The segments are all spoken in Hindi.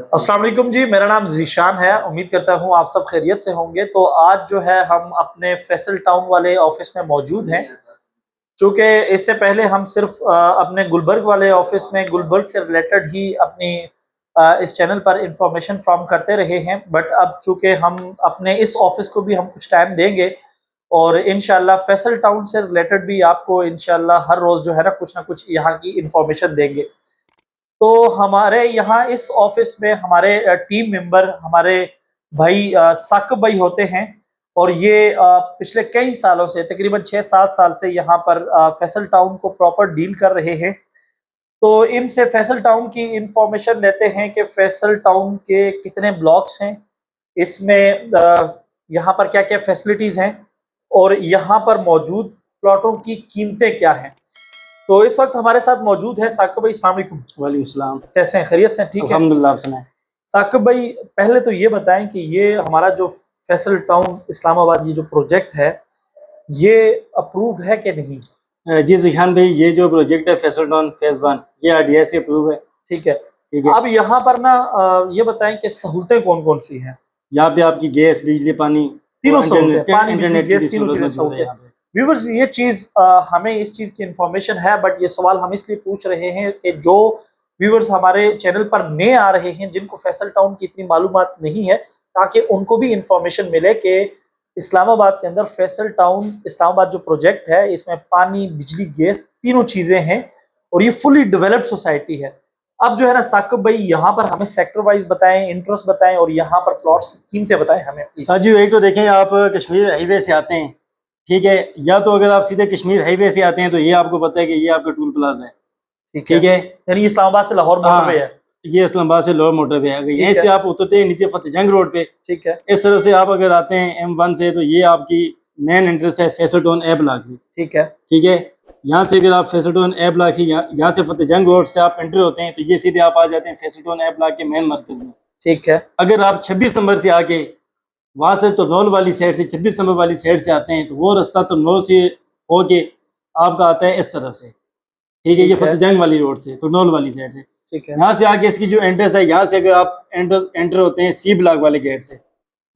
अस्सलाम वालेकुम जी, मेरा नाम ज़ीशान है। उम्मीद करता हूँ आप सब खैरियत से होंगे। तो आज जो है हम अपने फैसल टाउन वाले ऑफ़िस में मौजूद हैं। चूँकि इससे पहले हम सिर्फ़ अपने गुलबर्ग वाले ऑफ़िस में गुलबर्ग से रिलेटेड ही अपनी इस चैनल पर इन्फॉर्मेशन फ़ॉर्म करते रहे हैं। बट अब चूँकि हम अपने इस ऑफ़िस को भी हम कुछ टाइम देंगे और इंशाअल्लाह फैसल टाउन से रिलेटेड भी आपको इंशाअल्लाह हर रोज़ जो है ना कुछ न कुछ यहाँ की इन्फॉर्मेशन देंगे। तो हमारे यहाँ इस ऑफ़िस में हमारे टीम मेंबर हमारे भाई साकिब भाई होते हैं और ये पिछले कई सालों से तकरीबन 6-7 साल से यहाँ पर फैसल टाउन को प्रॉपर डील कर रहे हैं। तो इनसे फैसल टाउन की इन्फॉर्मेशन लेते हैं कि फैसल टाउन के कितने ब्लॉक्स हैं, इसमें यहाँ पर क्या-क्या फैसिलिटीज़ हैं और यहाँ पर मौजूद प्लॉटों की कीमतें क्या हैं। तो इस वक़्त हमारे साथ मौजूद है साकिब भाई। अस्सलाम वालेकुम। वालेकुम सलाम। कैसे हैं? खैरियत से हैं? ठीक है? अल्हम्दुलिल्लाह, आप सुनाएं। साकिब भाई, पहले तो ये बताएँ कि ये हमारा जो फैसल टाउन इस्लामाबाद ये जो प्रोजेक्ट है, ये अप्रूव है कि नहीं? जी ज़ीशान भाई, ये जो प्रोजेक्ट है फैसल टाउन फ़ेज़ 1 ये आरडीए से अप्रूव है। ठीक है। ठीक है। अब यहाँ पर ना ये बताएँ कि सहूलतें कौन-कौन सी हैं? यहाँ पे आपकी गैस, बिजली, पानी तीनों और सहूलतें, पानी, बिजली, इंटरनेट की गैस भी तीनों सहूलत चीज़ें मौजूद है सहूलतें। यहाँ पे। व्यूअर्स ये चीज़ हमें इस चीज़ की इन्फॉर्मेशन है बट ये सवाल हम इसलिए पूछ रहे हैं कि जो व्यूअर्स हमारे चैनल पर नए आ रहे हैं, जिनको फैसल टाउन की इतनी मालूमात नहीं है, ताकि उनको भी इन्फॉर्मेशन मिले कि इस्लामाबाद के अंदर फैसल टाउन इस्लामाबाद जो प्रोजेक्ट है, इसमें पानी, बिजली, गैस तीनों चीज़ें हैं और ये फुली डेवलप्ड सोसाइटी है। अब जो है ना साकिब भाई यहाँ पर हमें सेक्टर वाइज़ बताएँ, इंटरेस्ट बताएँ और यहाँ पर प्लॉट्स की कीमतें बताएँ हमें प्लीज़। हाँ जी, एक तो देखें आप कश्मीर हाईवे से आते हैं, ठीक है? या तो अगर आप सीधे कश्मीर हाईवे से आते हैं तो ये आपको पता है कि ये आपका टूल प्लाज़ा है, ठीक है? यानी इस्लामाबाद से लाहौर मोटरवे है। ये इस्लामाबाद से लाहौर मोटरवे है। अगर यहीं से आप उतरते हैं नीचे फतेहजंग रोड पे, ठीक है, इस तरह से आप अगर आते हैं M1 से तो ये आपकी मेन एंट्रेंस है फैसल टाउन ए ब्लॉक की, ठीक है, ठीक है? यहाँ से अगर आप फैसल टाउन ए ब्लॉक की यहाँ से फतेहजंग रोड से आप एंटर होते हैं तो ये सीधे आप आ जाते हैं फैसल टाउन ए ब्लॉक के मेन मरकज़ में। ठीक है, अगर आप 26 नंबर से आके वहाँ से तुरनौल वाली साइड से 26 नंबर वाली साइड से आते हैं तो वो रास्ता तुरनौल से होके आपका आता है इस तरफ से, ठीक है? ये ठीक है, फतेहजंग वाली रोड से तुरनौल वाली साइड से। ठीक है, यहाँ से आके इसकी जो एंट्रेंस है, यहाँ से अगर आप एंटर होते हैं सी ब्लॉक वाले गेट से,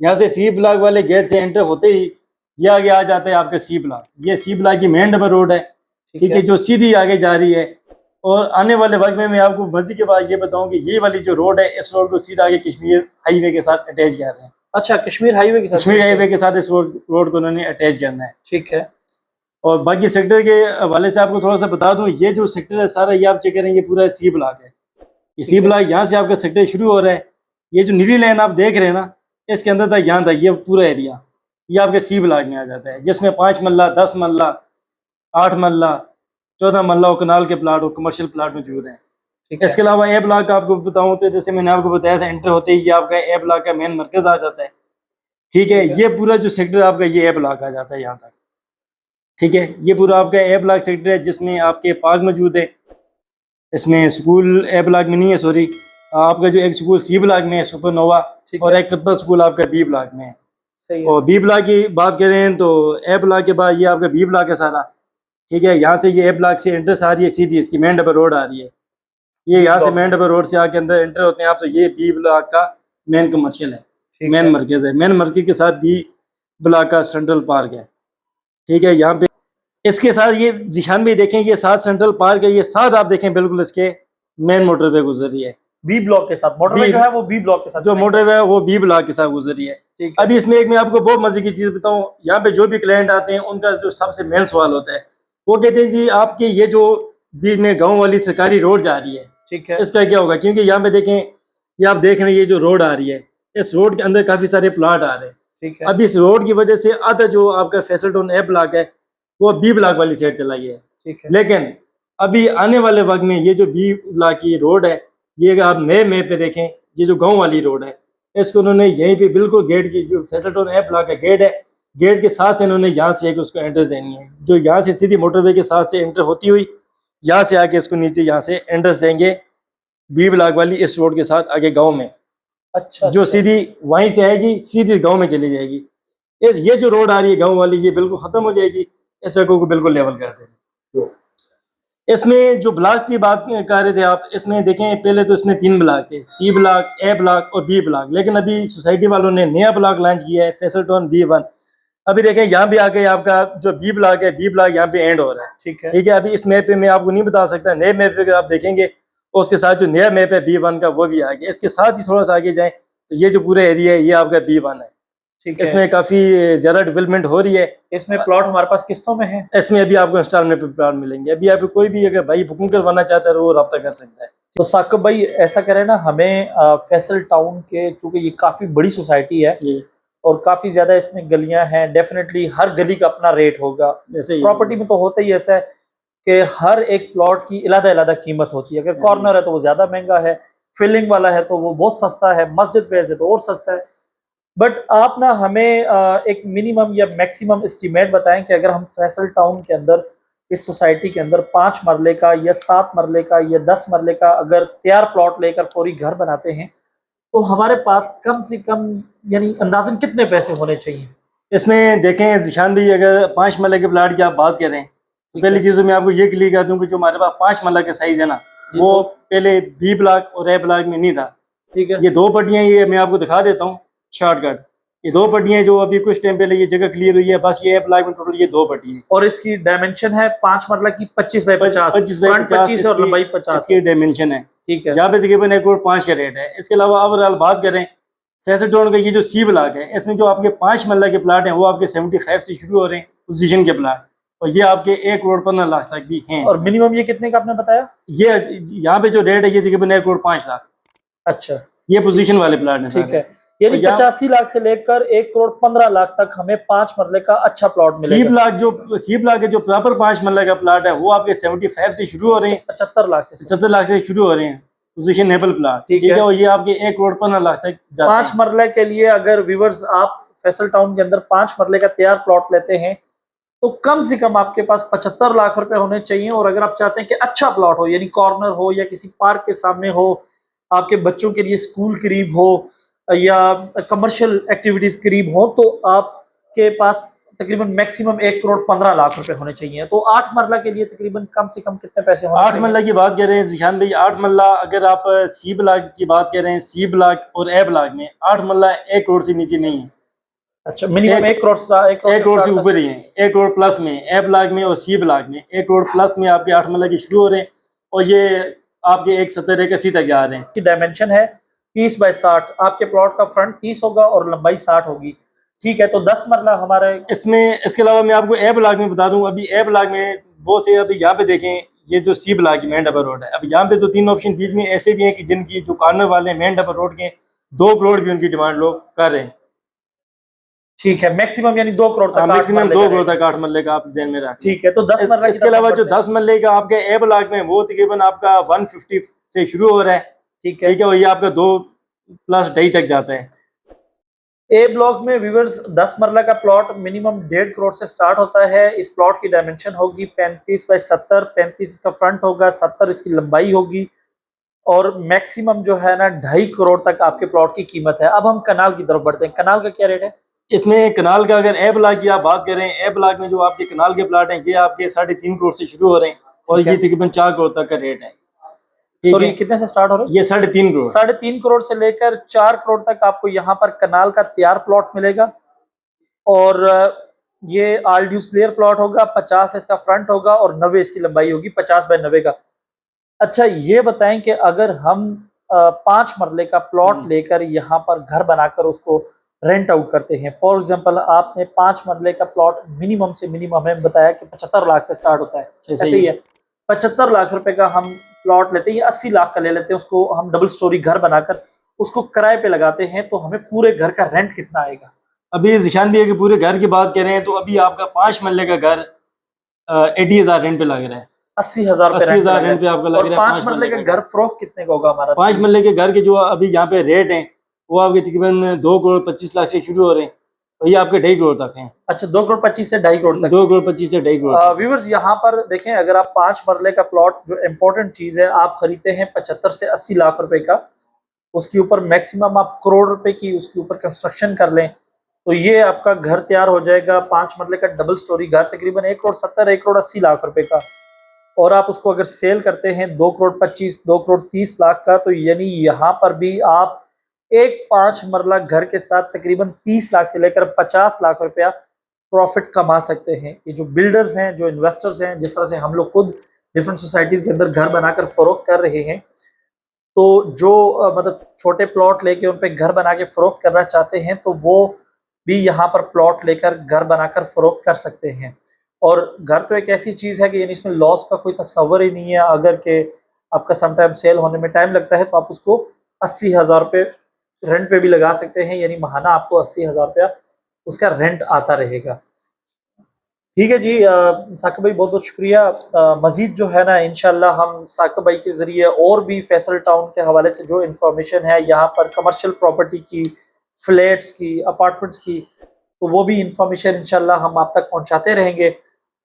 यहाँ से सी ब्लॉक वाले गेट से एंटर होते ही ये आगे आ जाता है आपका सी ब्लॉक। ये सी ब्लॉक की मेन नंबर रोड है, ठीक है, जो सीधी आगे जा रही है। और आने वाले वक्त में मैं आपको मज़ीद के बाद ये बताऊँ कि ये वाली जो रोड है, इस रोड को सीधा आगे कश्मीर हाईवे के साथ अटैच कर रहे हैं। अच्छा, कश्मीर हाईवे के साथ? कश्मीर हाईवे के साथ इस रोड को उन्होंने अटैच करना है। ठीक है। और बाकी सेक्टर के हवाले से आपको थोड़ा सा बता दूँ, ये जो सेक्टर है सारा ये आप चेक करें, ये पूरा सी ब्लॉक है। इसी ब्लॉक यहाँ से आपका सेक्टर शुरू हो रहा है। ये जो नीली लाइन आप देख रहे हैं ना, इसके अंदर तक यहाँ तक ये पूरा एरिया ये आपके सी ब्लॉक में आ जाता है, जिसमें 5 मरला, 10 मरला, 8 मरला, 14 मरला और कनाल के प्लाट और कमर्शियल प्लाट मौजूद हैं। इसके अलावा ए ब्लॉक का आपको बताऊँ तो जैसे मैंने आपको बताया था, एंटर होते ही आपका ए ब्लॉक का मेन मरकज़ आ जाता है, ठीक है? ये पूरा जो सेक्टर आपका ये ए ब्लॉक आ जाता है यहाँ तक, ठीक है? ये पूरा आपका ए ब्लॉक सेक्टर है, जिसमें आपके पार्क मौजूद है। इसमें स्कूल ए ब्लॉक में नहीं है, सॉरी, आपका जो एक स्कूल सी ब्लॉक में है सुपरनोवा, और एक कतबा स्कूल आपका बी ब्लॉक में है। सही है। और बी ब्लॉक की बात करें तो ए ब्लॉक के बाद ये आपका बी ब्लॉक है सारा, ठीक है? यहाँ से ये ए ब्लॉक से एंट्रेंस आ रही है, सीधी इसकी मेन डबल रोड आ रही है। ये यहाँ से मेन डबल रोड से आके अंदर एंटर होते हैं आप तो ये बी ब्लॉक का मेन कमर्शियल है, मेन मरकज़ है। मेन मरकज़ के साथ बी ब्लॉक का सेंट्रल पार्क है, ठीक है? यहाँ पे इसके साथ ये ज़ीशान भी देखें, ये साथ सेंट्रल पार्क है, ये साथ आप देखें बिल्कुल इसके मेन मोटरवे गुजर रही है बी ब्लॉक के साथ। मोटरवे जो है वो बी ब्लॉक के साथ, जो मोटरवे है वो बी ब्लॉक के साथ गुजर रही है। अभी इसमें एक मैं आपको बहुत मजे की चीज़ बताऊं, यहाँ पे जो भी क्लाइंट आते हैं उनका जो सबसे मेन सवाल होता है, वो कहते हैं जी आपके ये जो बीच में गाँव वाली सरकारी रोड जा रही है, ठीक है, इसका क्या होगा? क्योंकि यहाँ पे देखें, ये आप देख रहे हैं ये जो रोड आ रही है, इस रोड के अंदर काफ़ी सारे प्लाट आ रहे हैं, ठीक है। अब इस रोड की वजह से आधा जो आपका फैसल टाउन ए ब्लॉक है वो बी ब्लॉक वाली साइड चला गया है, ठीक है। लेकिन अभी आने वाले वक्त में ये जो बी ब्लॉक की रोड है, ये अगर आप नए मैप पे देखें, ये जो गांव वाली रोड है, इसको उन्होंने यहीं पे बिल्कुल गेट की जो फैसल टाउन ए ब्लॉक का गेट है, गेट के साथ से इन्होंने यहाँ से एक उसको एंट्रेंस देनी है, जो यहाँ से सीधी मोटरवे के साथ से एंटर होती हुई यहाँ से आके इसको नीचे यहाँ से एंट्रेंस देंगे बी ब्लॉक वाली इस रोड के साथ आगे गाँव में। अच्छा, जो सीधी वहीं से आएगी सीधी गाँव में चली जाएगी। ये जो रोड आ रही है गाँव वाली, ये बिल्कुल ख़त्म हो जाएगी, इस जगह को बिल्कुल लेवल कर देंगे। इसमें जो ब्लॉक की बात कर रहे थे आप, इसमें देखें पहले तो इसमें 3 ब्लॉक थे, सी ब्लॉक, ए ब्लॉक और बी ब्लॉक। लेकिन अभी सोसाइटी वालों ने नया ब्लॉक लॉन्च किया है, फैसल टाउन B1। अभी देखें यहाँ भी आके आपका जो बी ब्लॉक है, बी ब्लॉक यहाँ पे एंड हो रहा है। ठीक है। ठीक है, अभी इस मैप पे मैं आपको नहीं बता सकता, नए मैप पे अगर आप देखेंगे और उसके साथ जो नया मैप है B1 का वो भी आ गया। इसके साथ ही थोड़ा सा आगे जाएं तो ये जो पूरा एरिया है ये आपका B1 है। ठीक है। इसमें काफी ज्यादा डेवलपमेंट हो रही है। इसमें प्लॉट हमारे पास किस्तों में है? इसमें अभी आपको इंस्टॉलमेंट पे प्लॉट मिलेंगे। अभी आप कोई भी अगर भाई बुकिंग करवाना चाहता है तो वो रब्ता कर सकता है। तो साकिब भाई ऐसा करें ना, हमें फैसल टाउन के, चूंकि ये काफी बड़ी सोसाइटी है और काफी ज्यादा इसमें गलियां हैं, डेफिनेटली हर गली का अपना रेट होगा। जैसे प्रॉपर्टी में तो होता ही ऐसा है कि हर एक प्लॉट की अलग अलग कीमत होती है। अगर कॉर्नर है तो वो ज्यादा महंगा है, फिलिंग वाला है तो वो बहुत सस्ता है, मस्जिद फेस है तो और सस्ता है। बट आप ना हमें एक मिनिमम या मैक्सिमम एस्टीमेट बताएं कि अगर हम फैसल टाउन के अंदर, इस सोसाइटी के अंदर 5 मरले का या 7 मरले का या 10 मरले का अगर तैयार प्लॉट लेकर फौरी घर बनाते हैं तो हमारे पास कम से कम यानी अंदाजन कितने पैसे होने चाहिए? इसमें देखें जिशान भाई, अगर 5 मरले के प्लाट की आप बात करें तो पहली चीज़ मैं आपको ये क्लियर कर दूं कि जो हमारे पास 5 मरला का साइज है ना, वो पहले बी ब्लॉक और ए ब्लॉक में नहीं था। ठीक है। ये 2 पट्टियां, ये मैं आपको दिखा देता हूँ शॉर्टकट। ये 2 पट्टियां जो अभी कुछ टाइम पहले ये जगह क्लियर हुई है, बस ये ए ब्लॉक में टोटल ये 2 पट्टियां। और इसकी डायमेंशन है 5 मरला की 25 बाई 50, 25 और लंबाई 50 इसकी डायमेंशन है। ठीक है। यहाँ पे तकरीबन 1 करोड़ 5 का रेट है। इसके अलावा ओवरऑल बात करें फैसल टाउन का, ये जो सी ब्लॉक है इसमें जो आपके 5 मरला के प्लाट हैं वो आपके 75 से शुरू हो रहे हैं पोजीशन के प्लाट, और ये आपके 1 करोड़ 15 लाख तक भी हैं। और मिनिमम ये कितने का आपने बताया? ये यहाँ पे जो रेट है ये तकरीबन 1 करोड़ 5 लाख। अच्छा, ये पोजीशन वाले प्लाट हैं। ठीक है, यानी 85 लाख से लेकर 1 करोड़ 15 लाख तक हमें 5 मरले का अच्छा प्लॉट मिलेगा। सी ब्लॉक के जो प्रॉपर 5 मरले का प्लाट है वो आपके 75 से शुरू हो रहे हैं, 75 लाख से 75 लाख से शुरू हो रहे हैं पोजीशन नेबल प्लाट। ठीक है, और ये आपके 1 करोड़ 15 लाख तक जाते हैं। 5 मरले के लिए अगर व्यूवर्स आप फैसल टाउन के अंदर 5 मरले का तैयार प्लॉट लेते हैं तो कम से कम आपके पास 75 लाख रुपए होने चाहिए। और अगर आप चाहते हैं कि अच्छा प्लॉट हो, यानी कॉर्नर हो या किसी पार्क के सामने हो, आपके बच्चों के लिए स्कूल करीब हो या कमर्शियल एक्टिविटीज करीब हो, तो आपके पास तकरीबन मैक्सिमम 1 करोड़ 15 लाख रुपए होने चाहिए। तो 8 मरला के लिए तकरीबन कम से कम कितने पैसे होने 8 मरला की बात कर रहे हैं जिशान भाई, 8 मरला अगर आप सी ब्लॉक की बात कर रहे हैं, सी ब्लॉक और ए ब्लॉक में 8 मरला 1 करोड़ से नीचे नहीं है। अच्छा, मिनिमम 1 करोड़ 1 करोड़ से ऊपर ही है। 1 करोड़ प्लस में ए ब्लॉक में और सी ब्लॉक में 1 करोड़ प्लस में आपके 8 मरला की शुरू हो रहे हैं, और ये आपके 170 180 तक जा रहे हैं। की डायमेंशन है 30 बाई 60, आपके प्लॉट का फ्रंट 30 होगा और लंबाई 60 होगी। ठीक है, तो 10 मरला हमारे इसमें। इसके अलावा मैं आपको ए ब्लॉक में बता दूं, अभी ए ब्लॉक में बहुत से, अभी यहाँ पे देखें ये जो सी ब्लॉक की मेन डबल रोड है, अब यहाँ पे तो 3 ऑप्शन बीच में ऐसे भी हैं कि जिनकी जो कॉर्नर वाले मेन डबल रोड के 2 करोड़ भी उनकी डिमांड लोग कर रहे हैं। ठीक है, मैक्सिमम यानी 2 करोड़ तक, मैक्सिमम 2 करोड़ तक 8 मरले का आप ज़हन में रखें। ठीक है, तो 10 मरला। इसके अलावा जो 10 मरले का आपके ए ब्लॉक में वो तकरीबन आपका 150 से शुरू हो रहा है। ठीक है, और ये आपका 2 प्लस 2.5 तक जाता है। ए ब्लॉक में व्यूअर्स 10 मरला का प्लॉट मिनिमम 1.5 करोड़ से स्टार्ट होता है। इस प्लॉट की डायमेंशन होगी 35 बाई 70, 35 इसका फ्रंट होगा, 70 इसकी लंबाई होगी, और मैक्सिमम जो है ना 2.5 करोड़ तक आपके प्लॉट की कीमत है। अब हम कनाल की तरफ बढ़ते हैं, कनाल का क्या रेट है? इसमें कनाल का अगर ए ब्लॉक की आप बात करें, ए ब्लॉक में जो आपके कनाल के प्लाट हैं ये आपके 3.5 करोड़ से शुरू हो रहे हैं, और ये तकरीबन 4 करोड़ तक का रेट है। सॉरी, कितने से स्टार्ट हो रहा है? ये 3.5 करोड़, 3.5 करोड़ से लेकर 4 करोड़ तक आपको यहाँ पर कनाल का तैयार प्लॉट मिलेगा। और ये ऑल ड्यूज क्लियर प्लॉट होगा, 50 इसका फ्रंट होगा और 90 इसकी लंबाई होगी, 50 बाई 90 का। अच्छा, ये बताएं कि अगर हम 5 मरले का प्लॉट लेकर यहाँ पर घर बनाकर उसको रेंट आउट करते हैं, फॉर एग्जांपल आपने 5 मरले का प्लॉट मिनिमम से मिनिमम हमें बताया कि 75 लाख से स्टार्ट होता है, ऐसे ही है। 75 लाख रुपए का हम प्लॉट लेते हैं या 80 लाख का ले लेते हैं, उसको हम डबल स्टोरी घर बनाकर उसको किराए पे लगाते हैं, तो हमें पूरे घर का रेंट कितना आएगा? अभी जिशान भी है कि पूरे घर की बात करें तो अभी आपका 5 मरले का घर 80,000 रेंट पे लग रहा है। 80,000 रेंट पे आपका लग रहा है। 5 मरले का घर फरोख्त कितने का होगा हमारा? 5 मरले के घर के जो अभी यहाँ पे रेट हैं वो आपके तकरीबन 2 करोड़ 25 लाख से शुरू हो रहे हैं, और ये आपके 2.5 करोड़ तक हैं। अच्छा, 2 करोड़ 25 से 2.5 करोड़ तक। 2 करोड़ 25 से 2.5 करोड़। व्यूअर्स, यहाँ पर देखें, अगर आप 5 मरले का प्लॉट, जो इम्पोर्टेंट चीज़ है, आप खरीदते हैं 75 से 80 लाख रुपए का, उसके ऊपर मैक्सिमम आप करोड़ रुपए की उसके ऊपर कंस्ट्रक्शन कर लें, तो ये आपका घर तैयार हो जाएगा। 5 मरले का डबल स्टोरी घर तकरीबन 1 करोड़ 70, 1 करोड़ 80 लाख रुपए का। और आप उसको अगर सेल करते हैं 2 करोड़ 25, 2 करोड़ 30 लाख का, तो यानी यहाँ पर भी आप एक 5 मरला घर के साथ तकरीबन 30 लाख से लेकर 50 लाख रुपया प्रॉफिट कमा सकते हैं। ये जो बिल्डर्स हैं, जो इन्वेस्टर्स हैं, जिस तरह से हम लोग खुद डिफरेंट सोसाइटीज़ के अंदर घर बनाकर फ़रोख्त कर रहे हैं, तो जो मतलब छोटे प्लॉट लेके उन पे घर बना के फ़रोख्त करना चाहते हैं, तो वो भी यहाँ पर प्लॉट लेकर घर बनाकर फ़रोख्त कर सकते हैं। और घर तो एक ऐसी चीज़ है कि यानी इसमें लॉस का कोई तसव्वुर ही नहीं है। अगर के आपका सम टाइम सेल होने में टाइम लगता है, तो आप उसको 80,000 रुपये रेंट पे भी लगा सकते हैं, यानी महाना आपको 80,000 रुपया उसका रेंट आता रहेगा। ठीक है जी, साकिब भाई बहुत बहुत शुक्रिया। मज़ीद जो है ना, इंशाल्लाह हम साकिब भाई के ज़रिए और भी फैसल टाउन के हवाले से जो इन्फॉर्मेशन है यहाँ पर कमर्शियल प्रॉपर्टी की, फ्लैट्स की, अपार्टमेंट्स की, तो वो भी इंफॉर्मेशन इंशाल्लाह हम आप तक पहुँचाते रहेंगे।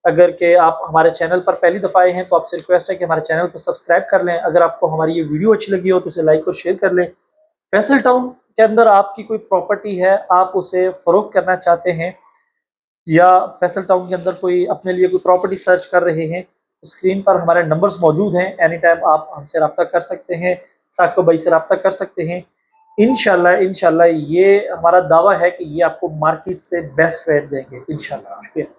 अगर के आप हमारे चैनल पर पहली दफ़ा आए हैं, तो आपसे रिक्वेस्ट है कि हमारे चैनल को सब्सक्राइब कर लें। अगर आपको हमारी ये वीडियो अच्छी लगी हो तो इसे लाइक और शेयर कर लें। फैसल टाउन के अंदर आपकी कोई प्रॉपर्टी है, आप उसे फ़रोख्त करना चाहते हैं, या फैसल टाउन के अंदर कोई अपने लिए कोई प्रॉपर्टी सर्च कर रहे हैं, तो स्क्रीन पर हमारे नंबर्स मौजूद हैं। एनी टाइम आप हमसे रब्ता कर सकते हैं, साकिब भाई से रब्ता कर सकते हैं। इंशाल्लाह ये हमारा दावा है कि ये आपको मार्केट से बेस्ट रेट देंगे इंशाल्लाह। शुक्रिया।